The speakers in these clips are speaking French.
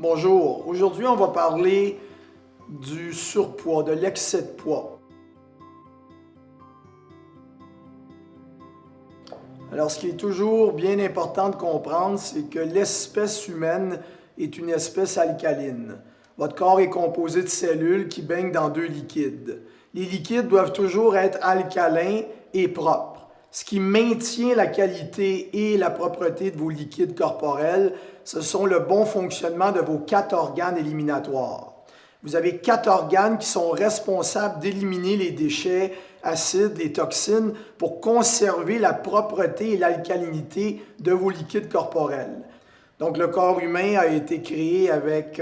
Bonjour, aujourd'hui on va parler du surpoids, de l'excès de poids. Alors ce qui est toujours bien important de comprendre, c'est que l'espèce humaine est une espèce alcaline. Votre corps est composé de cellules qui baignent dans deux liquides. Les liquides doivent toujours être alcalins et propres. Ce qui maintient la qualité et la propreté de vos liquides corporels, ce sont le bon fonctionnement de vos 4 organes éliminatoires. Vous avez 4 organes qui sont responsables d'éliminer les déchets acides, les toxines, pour conserver la propreté et l'alcalinité de vos liquides corporels. Donc, le corps humain a été créé avec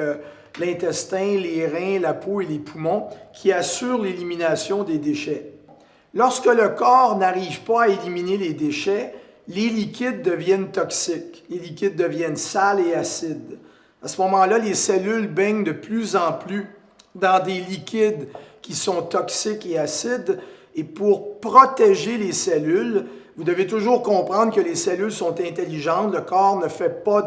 l'intestin, les reins, la peau et les poumons qui assurent l'élimination des déchets. Lorsque le corps n'arrive pas à éliminer les déchets, les liquides deviennent toxiques, les liquides deviennent sales et acides. À ce moment-là, les cellules baignent de plus en plus dans des liquides qui sont toxiques et acides. Et pour protéger les cellules, vous devez toujours comprendre que les cellules sont intelligentes, le corps ne fait pas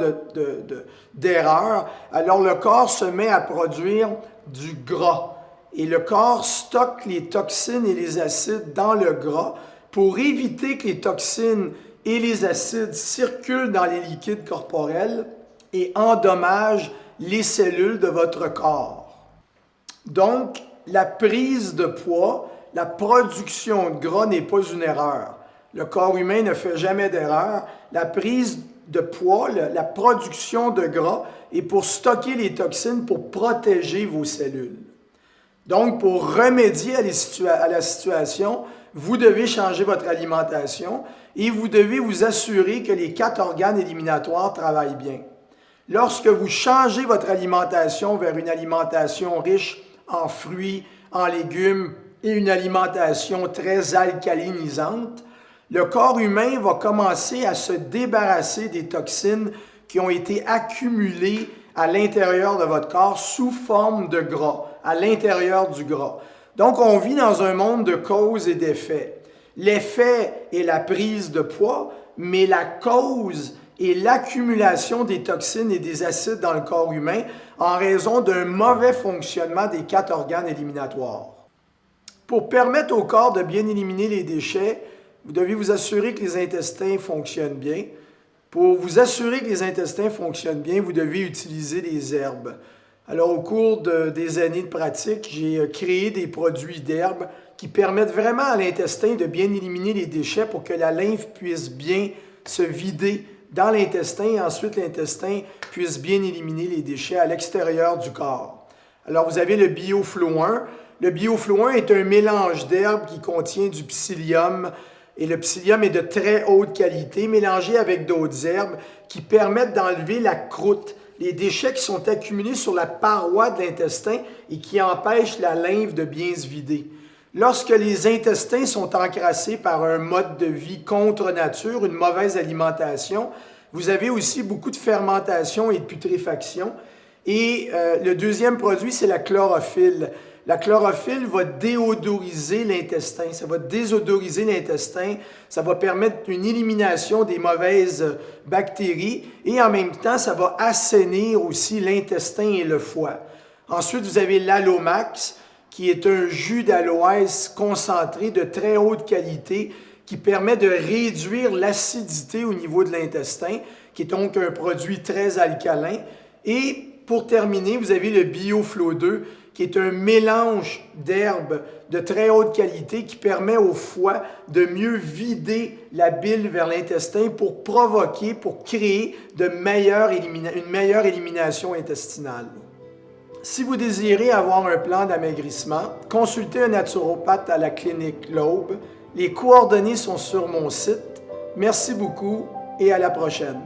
d'erreur. Alors le corps se met à produire du gras. Et le corps stocke les toxines et les acides dans le gras pour éviter que les toxines et les acides circulent dans les liquides corporels et endommagent les cellules de votre corps. Donc, la prise de poids, la production de gras n'est pas une erreur. Le corps humain ne fait jamais d'erreur. La prise de poids, la production de gras est pour stocker les toxines, pour protéger vos cellules. Donc, pour remédier à la situation, vous devez changer votre alimentation et vous devez vous assurer que les 4 organes éliminatoires travaillent bien. Lorsque vous changez votre alimentation vers une alimentation riche en fruits, en légumes et une alimentation très alcalinisante, le corps humain va commencer à se débarrasser des toxines qui ont été accumulées à l'intérieur de votre corps sous forme de gras, à l'intérieur du gras. Donc, on vit dans un monde de cause et d'effet. L'effet est la prise de poids, mais la cause est l'accumulation des toxines et des acides dans le corps humain en raison d'un mauvais fonctionnement des 4 organes éliminatoires. Pour permettre au corps de bien éliminer les déchets, vous devez vous assurer que les intestins fonctionnent bien. Pour vous assurer que les intestins fonctionnent bien, vous devez utiliser des herbes. Alors, au cours des années de pratique, j'ai créé des produits d'herbes qui permettent vraiment à l'intestin de bien éliminer les déchets pour que la lymphe puisse bien se vider dans l'intestin et ensuite l'intestin puisse bien éliminer les déchets à l'extérieur du corps. Alors, vous avez le BioFlow 1. Le BioFlow 1 est un mélange d'herbes qui contient du psyllium. Et le psyllium est de très haute qualité, mélangé avec d'autres herbes qui permettent d'enlever la croûte, les déchets qui sont accumulés sur la paroi de l'intestin et qui empêchent la lymphe de bien se vider. Lorsque les intestins sont encrassés par un mode de vie contre nature, une mauvaise alimentation, vous avez aussi beaucoup de fermentation et de putréfaction. Et le deuxième produit, c'est la chlorophylle. La chlorophylle va déodoriser l'intestin, ça va désodoriser l'intestin, ça va permettre une élimination des mauvaises bactéries et en même temps, ça va assainir aussi l'intestin et le foie. Ensuite, vous avez l'Alomax, qui est un jus d'aloès concentré de très haute qualité qui permet de réduire l'acidité au niveau de l'intestin, qui est donc un produit très alcalin. Et pour terminer, vous avez le BioFlow 2, qui est un mélange d'herbes de très haute qualité qui permet au foie de mieux vider la bile vers l'intestin pour provoquer, pour créer une meilleure élimination intestinale. Si vous désirez avoir un plan d'amaigrissement, consultez un naturopathe à la clinique L'Aube. Les coordonnées sont sur mon site. Merci beaucoup et à la prochaine.